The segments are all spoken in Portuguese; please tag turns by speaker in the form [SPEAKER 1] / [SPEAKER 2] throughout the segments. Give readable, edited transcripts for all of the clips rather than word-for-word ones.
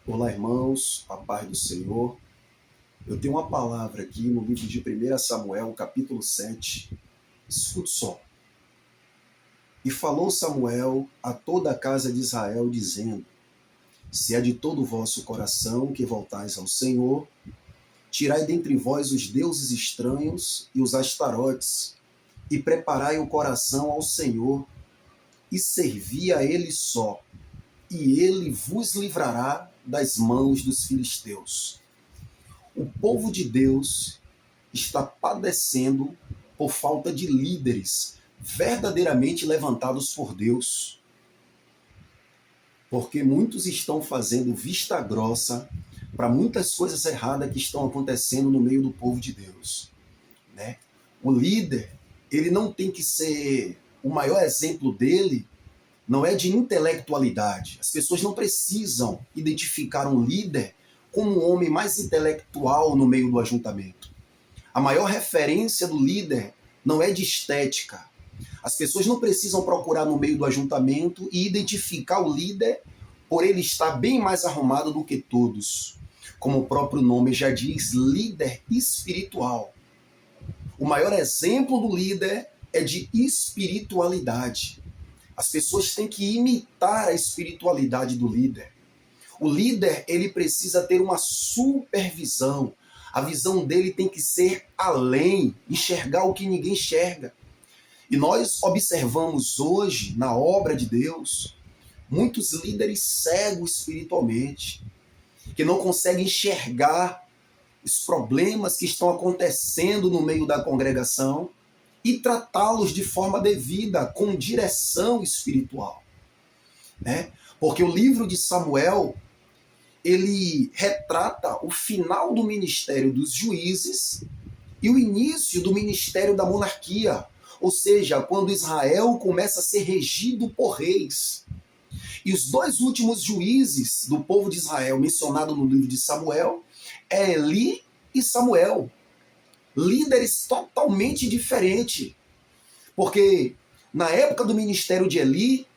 [SPEAKER 1] Olá, irmãos, a paz do Senhor. Eu tenho uma palavra aqui no livro de 1 Samuel, capítulo 7. Escute só. E falou Samuel a toda a casa de Israel, dizendo: Se é de todo o vosso coração que voltais ao Senhor, tirai dentre vós os deuses estranhos e os astarotes, e preparai o coração ao Senhor, e servi a Ele só, e Ele vos livrará das mãos dos filisteus. O povo de Deus está padecendo por falta de líderes verdadeiramente levantados por Deus. Porque muitos estão fazendo vista grossa para muitas coisas erradas que estão acontecendo no meio do povo de Deus, né? O líder, ele não tem que ser... O maior exemplo dele não é de intelectualidade. As pessoas não precisam identificar um líder como o homem mais intelectual no meio do ajuntamento. A maior referência do líder não é de estética. As pessoas não precisam procurar no meio do ajuntamento e identificar o líder por ele estar bem mais arrumado do que todos. Como o próprio nome já diz, líder espiritual. O maior exemplo do líder é de espiritualidade. As pessoas têm que imitar a espiritualidade do líder. O líder, ele precisa ter uma supervisão. A visão dele tem que ser além, enxergar o que ninguém enxerga. E nós observamos hoje, na obra de Deus, muitos líderes cegos espiritualmente, que não conseguem enxergar os problemas que estão acontecendo no meio da congregação e tratá-los de forma devida, com direção espiritual, né? Porque o livro de Samuel, ele retrata o final do ministério dos juízes e o início do ministério da monarquia, ou seja, quando Israel começa a ser regido por reis. E os dois últimos juízes do povo de Israel, mencionado no livro de Samuel, é Eli e Samuel. Líderes totalmente diferentes. Porque na época do ministério de Eli,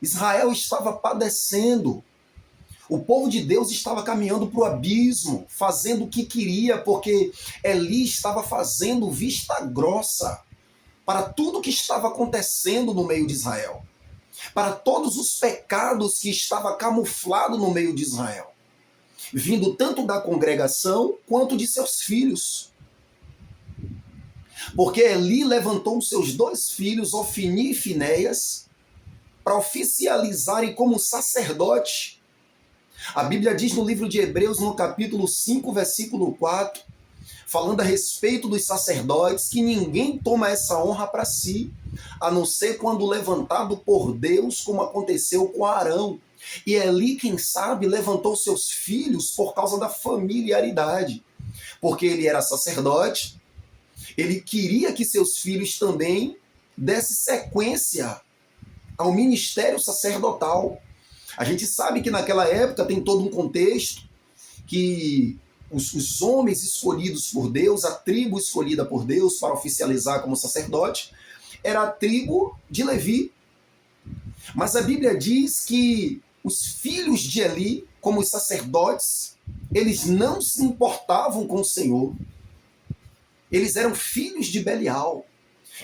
[SPEAKER 1] Israel estava padecendo. O povo de Deus estava caminhando para o abismo, fazendo o que queria, porque Eli estava fazendo vista grossa para tudo que estava acontecendo no meio de Israel, para todos os pecados que estavam camuflados no meio de Israel, vindo tanto da congregação quanto de seus filhos. Porque Eli levantou os seus dois filhos, Ofni e Finéias, para oficializarem como sacerdote. A Bíblia diz no livro de Hebreus, no capítulo 5, versículo 4, falando a respeito dos sacerdotes, que ninguém toma essa honra para si, a não ser quando levantado por Deus, como aconteceu com Arão. E Eli, quem sabe, levantou seus filhos por causa da familiaridade, porque ele era sacerdote, ele queria que seus filhos também dessem sequência ao ministério sacerdotal. A gente sabe que naquela época tem todo um contexto que os homens escolhidos por Deus, a tribo escolhida por Deus para oficializar como sacerdote, era a tribo de Levi. Mas a Bíblia diz que os filhos de Eli, como os sacerdotes, eles não se importavam com o Senhor. Eles eram filhos de Belial.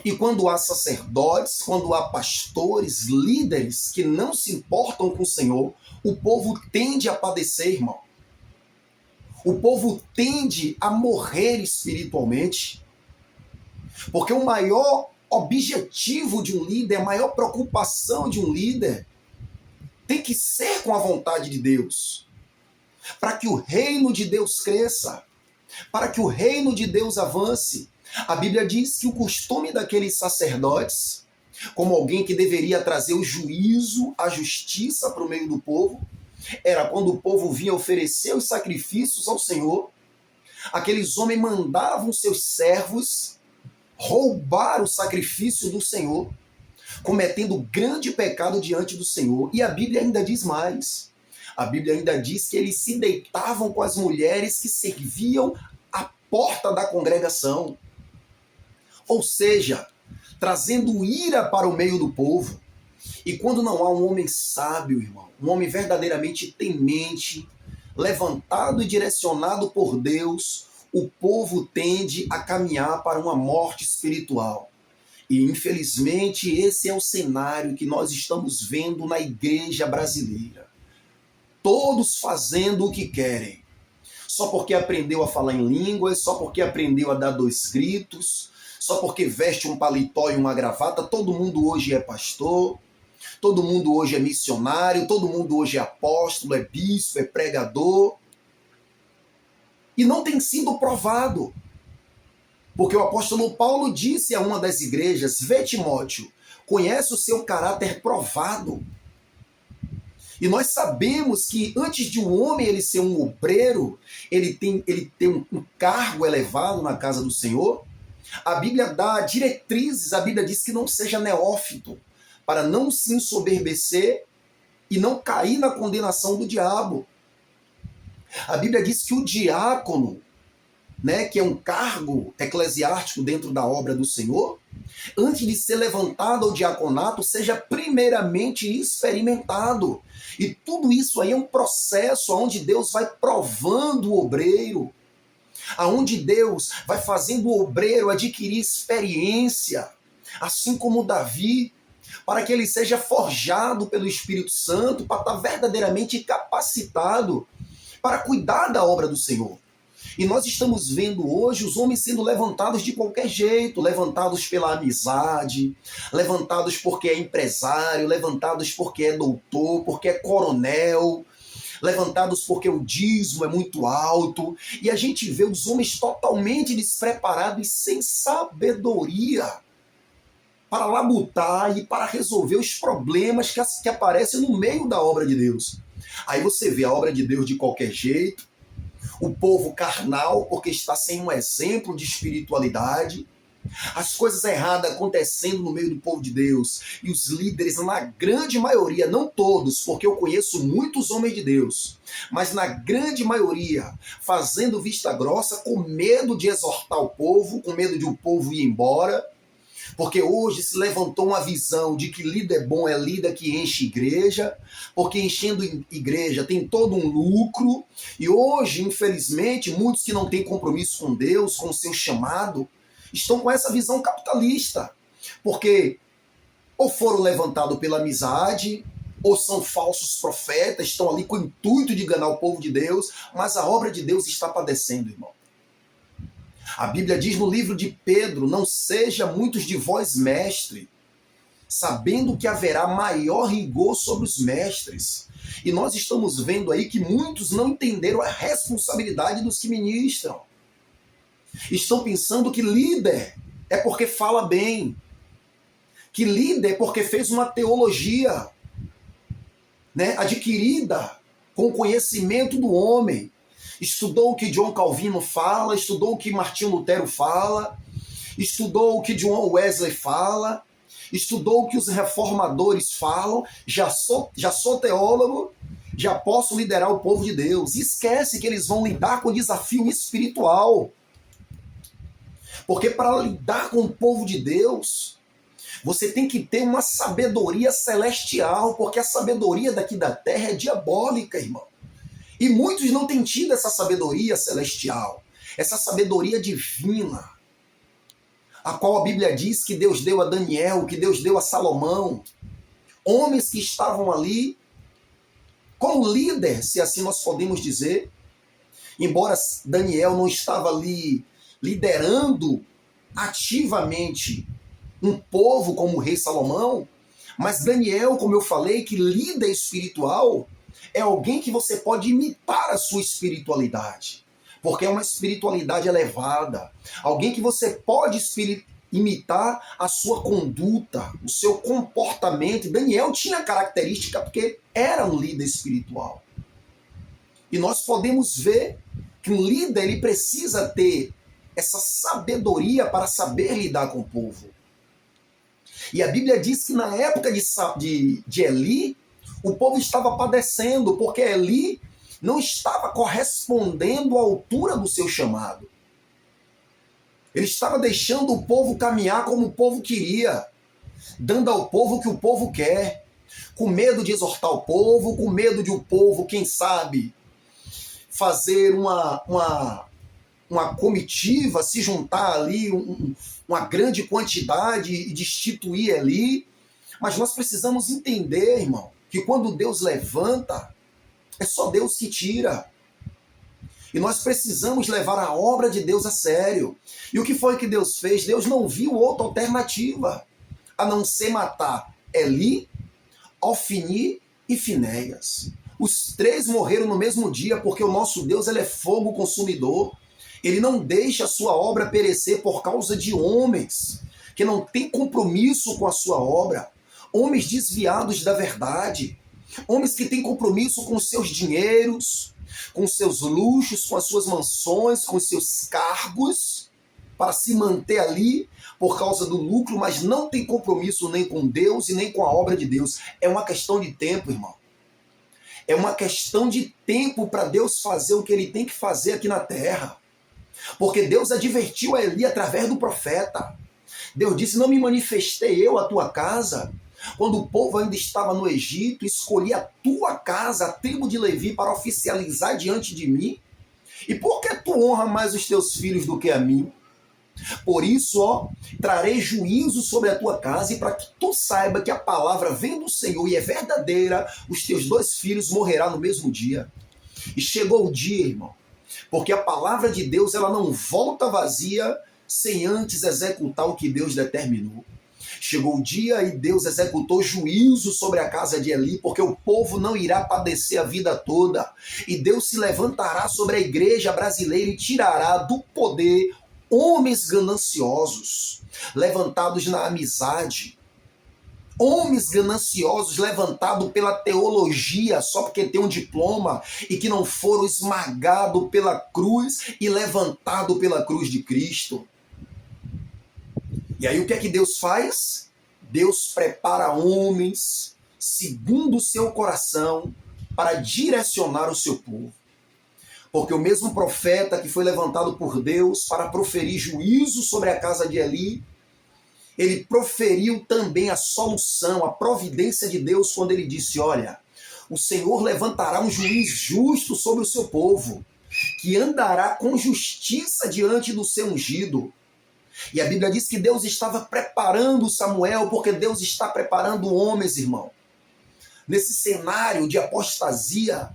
[SPEAKER 1] E quando há sacerdotes, quando há pastores, líderes que não se importam com o Senhor, o povo tende a padecer, irmão. O povo tende a morrer espiritualmente. Porque o maior objetivo de um líder, a maior preocupação de um líder, tem que ser com a vontade de Deus. Para que o reino de Deus cresça, para que o reino de Deus avance. A Bíblia diz que o costume daqueles sacerdotes, como alguém que deveria trazer o juízo, a justiça para o meio do povo, era quando o povo vinha oferecer os sacrifícios ao Senhor, aqueles homens mandavam seus servos roubar o sacrifício do Senhor, cometendo grande pecado diante do Senhor. E a Bíblia ainda diz mais. A Bíblia ainda diz que eles se deitavam com as mulheres que serviam à porta da congregação. Ou seja, trazendo ira para o meio do povo. E quando não há um homem sábio, irmão, um homem verdadeiramente temente, levantado e direcionado por Deus, o povo tende a caminhar para uma morte espiritual. E, infelizmente, esse é o cenário que nós estamos vendo na igreja brasileira. Todos fazendo o que querem. Só porque aprendeu a falar em línguas, só porque aprendeu a dar 2 gritos, só porque veste um paletó e uma gravata, todo mundo hoje é pastor, todo mundo hoje é missionário, todo mundo hoje é apóstolo, é bispo, é pregador. E não tem sido provado. Porque o apóstolo Paulo disse a uma das igrejas: vê, Timóteo, conhece o seu caráter provado. E nós sabemos que antes de um homem ele ser um obreiro, ele tem um cargo elevado na casa do Senhor, a Bíblia dá diretrizes, a Bíblia diz que não seja neófito, para não se ensoberbecer e não cair na condenação do diabo. A Bíblia diz que o diácono, que é um cargo eclesiástico dentro da obra do Senhor, antes de ser levantado ao diaconato, seja primeiramente experimentado. E tudo isso aí é um processo onde Deus vai provando o obreiro, aonde Deus vai fazendo o obreiro adquirir experiência, assim como Davi, para que ele seja forjado pelo Espírito Santo, para estar verdadeiramente capacitado para cuidar da obra do Senhor. E nós estamos vendo hoje os homens sendo levantados de qualquer jeito, levantados pela amizade, levantados porque é empresário, levantados porque é doutor, porque é coronel, levantados porque o dízimo é muito alto. E a gente vê os homens totalmente despreparados e sem sabedoria para labutar e para resolver os problemas que aparecem no meio da obra de Deus. Aí você vê a obra de Deus de qualquer jeito, o povo carnal, porque está sem um exemplo de espiritualidade, as coisas erradas acontecendo no meio do povo de Deus, e os líderes, na grande maioria, não todos, porque eu conheço muitos homens de Deus, mas na grande maioria, fazendo vista grossa, com medo de exortar o povo, com medo de o povo ir embora, porque hoje se levantou uma visão de que líder bom é líder que enche igreja, porque enchendo igreja tem todo um lucro, e hoje, infelizmente, muitos que não têm compromisso com Deus, com o seu chamado, estão com essa visão capitalista, porque ou foram levantados pela amizade, ou são falsos profetas, estão ali com o intuito de enganar o povo de Deus, mas a obra de Deus está padecendo, irmão. A Bíblia diz no livro de Pedro: não seja muitos de vós mestre, sabendo que haverá maior rigor sobre os mestres. E nós estamos vendo aí que muitos não entenderam a responsabilidade dos que ministram. Estão pensando que líder é porque fala bem, que líder é porque fez uma teologia, adquirida com o conhecimento do homem. Estudou o que John Calvino fala, estudou o que Martinho Lutero fala, estudou o que John Wesley fala, estudou o que os reformadores falam, já sou teólogo, já posso liderar o povo de Deus. Esquece que eles vão lidar com o desafio espiritual. Porque para lidar com o povo de Deus, você tem que ter uma sabedoria celestial, porque a sabedoria daqui da terra é diabólica, irmão. E muitos não têm tido essa sabedoria celestial, essa sabedoria divina, a qual a Bíblia diz que Deus deu a Daniel, que Deus deu a Salomão, homens que estavam ali como líder, se assim nós podemos dizer, embora Daniel não estava ali liderando ativamente um povo como o rei Salomão, mas Daniel, como eu falei, que líder espiritual, é alguém que você pode imitar a sua espiritualidade, porque é uma espiritualidade elevada. Alguém que você pode imitar a sua conduta, o seu comportamento. Daniel tinha característica porque era um líder espiritual. E nós podemos ver que um líder ele precisa ter essa sabedoria para saber lidar com o povo. E a Bíblia diz que na época de Eli, o povo estava padecendo, porque Eli não estava correspondendo à altura do seu chamado. Ele estava deixando o povo caminhar como o povo queria. dando ao povo o que o povo quer, com medo de exortar o povo, com medo de o povo, quem sabe, fazer uma comitiva, se juntar ali, uma grande quantidade e destituir ali. Mas nós precisamos entender, irmão, que quando Deus levanta, é só Deus que tira. E nós precisamos levar a obra de Deus a sério. E o que foi que Deus fez? Deus não viu outra alternativa a não ser matar Eli, Ofni e Finéias. Os três morreram no mesmo dia, porque o nosso Deus, ele é fogo consumidor. Ele não deixa a sua obra perecer por causa de homens que não têm compromisso com a sua obra, homens desviados da verdade, homens que têm compromisso com os seus dinheiros, com os seus luxos, com as suas mansões, com os seus cargos, para se manter ali por causa do lucro, mas não tem compromisso nem com Deus e nem com a obra de Deus. É uma questão de tempo, irmão. É uma questão de tempo para Deus fazer o que ele tem que fazer aqui na terra. Porque Deus advertiu a Eli através do profeta. Deus disse: não me manifestei eu à tua casa, quando o povo ainda estava no Egito, escolhi a tua casa, a tribo de Levi, para oficializar diante de mim? E por que tu honra mais os teus filhos do que a mim? Por isso, trarei juízo sobre a tua casa, e para que tu saiba que a palavra vem do Senhor e é verdadeira, os teus 2 filhos morrerão no mesmo dia. E chegou o dia, irmão, porque a palavra de Deus, ela não volta vazia sem antes executar o que Deus determinou. Chegou o dia e Deus executou juízo sobre a casa de Eli, porque o povo não irá padecer a vida toda. E Deus se levantará sobre a igreja brasileira e tirará do poder homens gananciosos, levantados na amizade, homens gananciosos levantados pela teologia, só porque tem um diploma, e que não foram esmagados pela cruz e levantados pela cruz de Cristo. E aí o que é que Deus faz? Deus prepara homens segundo o seu coração para direcionar o seu povo. Porque o mesmo profeta que foi levantado por Deus para proferir juízo sobre a casa de Eli, ele proferiu também a solução, a providência de Deus, quando ele disse: olha, o Senhor levantará um juiz justo sobre o seu povo, que andará com justiça diante do seu ungido. E a Bíblia diz que Deus estava preparando Samuel, porque Deus está preparando homens, irmão. Nesse cenário de apostasia,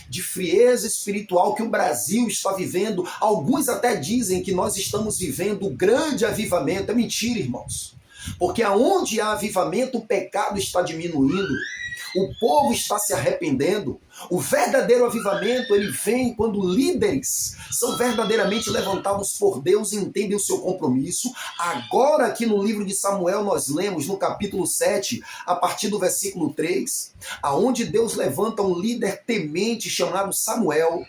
[SPEAKER 1] de frieza espiritual que o Brasil está vivendo, alguns até dizem que nós estamos vivendo um grande avivamento. É mentira, irmãos. Porque aonde há avivamento, o pecado está diminuindo. O povo está se arrependendo. O verdadeiro avivamento, ele vem quando líderes são verdadeiramente levantados por Deus e entendem o seu compromisso. Agora aqui no livro de Samuel nós lemos no capítulo 7, a partir do versículo 3, aonde Deus levanta um líder temente chamado Samuel,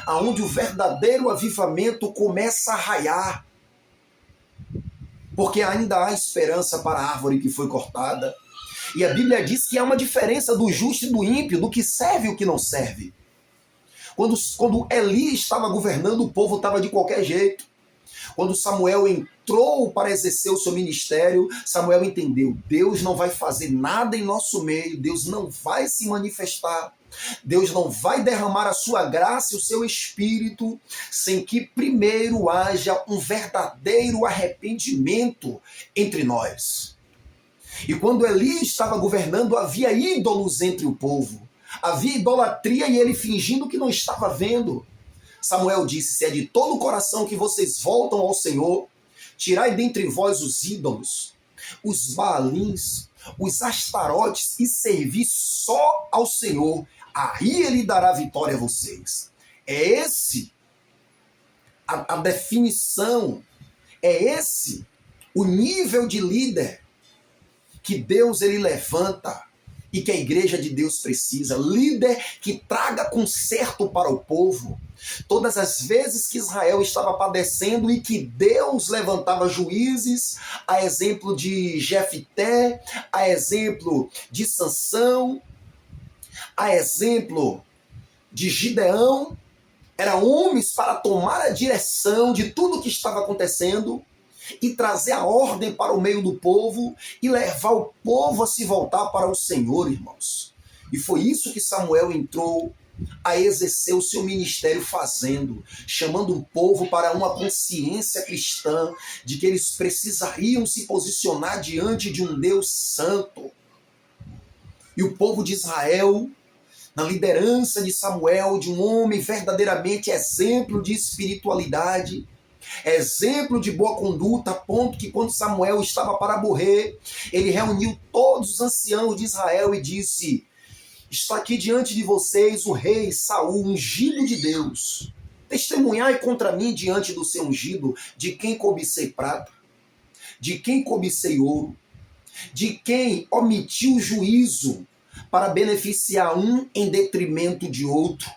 [SPEAKER 1] aonde o verdadeiro avivamento começa a raiar. Porque ainda há esperança para a árvore que foi cortada. E a Bíblia diz que há uma diferença do justo e do ímpio, do que serve e o que não serve. Quando Eli estava governando, o povo estava de qualquer jeito. Quando Samuel entrou para exercer o seu ministério, Samuel entendeu: Deus não vai fazer nada em nosso meio, Deus não vai se manifestar, Deus não vai derramar a sua graça e o seu espírito sem que primeiro haja um verdadeiro arrependimento entre nós. E quando Eli estava governando, havia ídolos entre o povo. Havia idolatria e ele fingindo que não estava vendo. Samuel disse: se é de todo o coração que vocês voltam ao Senhor, tirai dentre vós os ídolos, os baalins, os astarotes e servi só ao Senhor. Aí ele dará vitória a vocês. É esse a definição, é esse o nível de líder que Deus ele levanta e que a igreja de Deus precisa. Líder que traga conserto para o povo. Todas as vezes que Israel estava padecendo e que Deus levantava juízes, a exemplo de Jefté, a exemplo de Sansão, a exemplo de Gideão, eram homens para tomar a direção de tudo o que estava acontecendo. e trazer a ordem para o meio do povo e levar o povo a se voltar para o Senhor, irmãos. E foi isso que Samuel entrou a exercer o seu ministério fazendo, chamando o povo para uma consciência cristã de que eles precisariam se posicionar diante de um Deus santo. E o povo de Israel, na liderança de Samuel, de um homem verdadeiramente exemplo de espiritualidade, exemplo de boa conduta, a ponto que quando Samuel estava para morrer, ele reuniu todos os anciãos de Israel e disse: está aqui diante de vocês o rei Saul, ungido de Deus. Testemunhai contra mim diante do seu ungido, de quem cobicei prata, de quem cobicei ouro, de quem omitiu juízo para beneficiar um em detrimento de outro.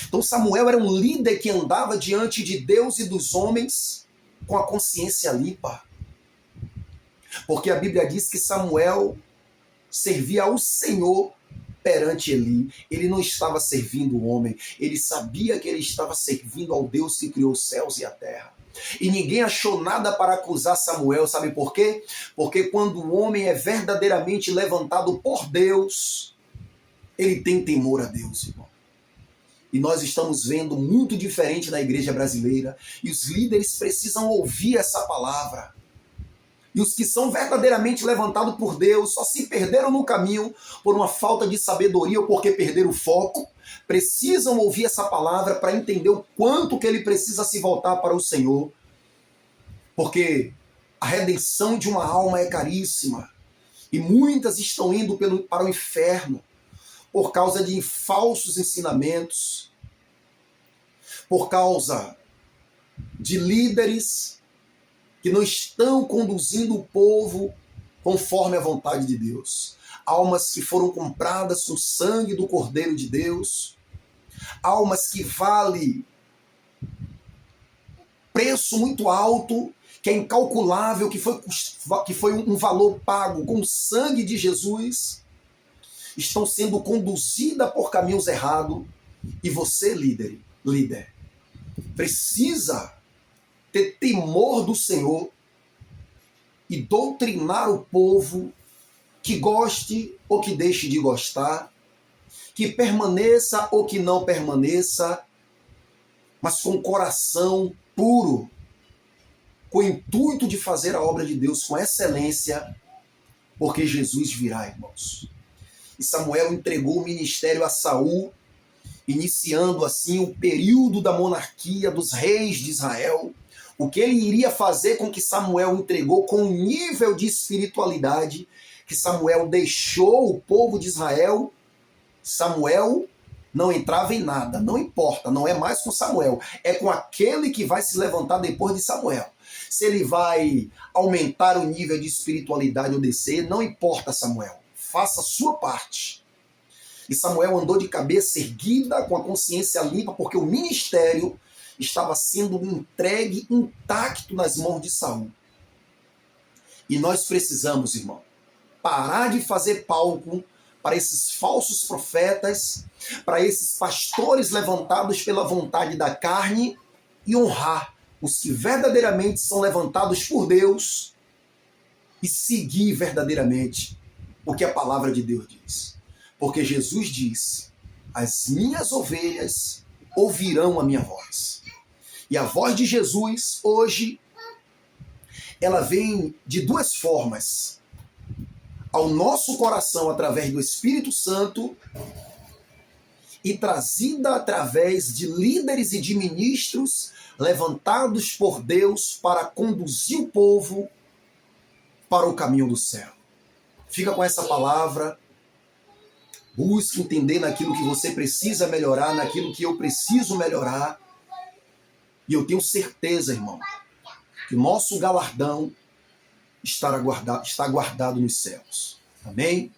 [SPEAKER 1] Então Samuel era um líder que andava diante de Deus e dos homens com a consciência limpa. Porque a Bíblia diz que Samuel servia ao Senhor perante Eli. Ele não estava servindo o homem, ele sabia que ele estava servindo ao Deus que criou os céus e a terra. E ninguém achou nada para acusar Samuel, sabe por quê? Porque quando o homem é verdadeiramente levantado por Deus, ele tem temor a Deus, irmão. E nós estamos vendo muito diferente na igreja brasileira, e os líderes precisam ouvir essa palavra. E os que são verdadeiramente levantados por Deus só se perderam no caminho por uma falta de sabedoria ou porque perderam o foco. Precisam ouvir essa palavra para entender o quanto que ele precisa se voltar para o Senhor. Porque a redenção de uma alma é caríssima. E muitas estão indo para o inferno por causa de falsos ensinamentos, por causa de líderes que não estão conduzindo o povo conforme a vontade de Deus. Almas que foram compradas com o sangue do Cordeiro de Deus, almas que valem preço muito alto, que é incalculável, que foi um valor pago com o sangue de Jesus, estão sendo conduzidas por caminhos errados, e você, líder, precisa ter temor do Senhor e doutrinar o povo, que goste ou que deixe de gostar, que permaneça ou que não permaneça, mas com coração puro, com o intuito de fazer a obra de Deus com excelência, porque Jesus virá, irmãos. E Samuel entregou o ministério a Saul, iniciando assim o período da monarquia dos reis de Israel. O que ele iria fazer com que Samuel entregou com o nível de espiritualidade que Samuel deixou o povo de Israel. Samuel não entrava em nada, não importa, não é mais com Samuel, é com aquele que vai se levantar depois de Samuel. Se ele vai aumentar o nível de espiritualidade ou descer, não importa, Samuel, faça a sua parte. E Samuel andou de cabeça erguida, com a consciência limpa, porque o ministério estava sendo entregue intacto nas mãos de Saul. E nós precisamos, irmão, parar de fazer palco para esses falsos profetas, para esses pastores levantados pela vontade da carne, e honrar os que verdadeiramente são levantados por Deus e seguir verdadeiramente o que a palavra de Deus diz. Porque Jesus diz: as minhas ovelhas ouvirão a minha voz. E a voz de Jesus, hoje, ela vem de duas formas. Ao nosso coração, através do Espírito Santo, e trazida através de líderes e de ministros levantados por Deus para conduzir o povo para o caminho do céu. Fica com essa palavra. Busque entender naquilo que você precisa melhorar, naquilo que eu preciso melhorar. E eu tenho certeza, irmão, que o nosso galardão está guardado nos céus. Amém?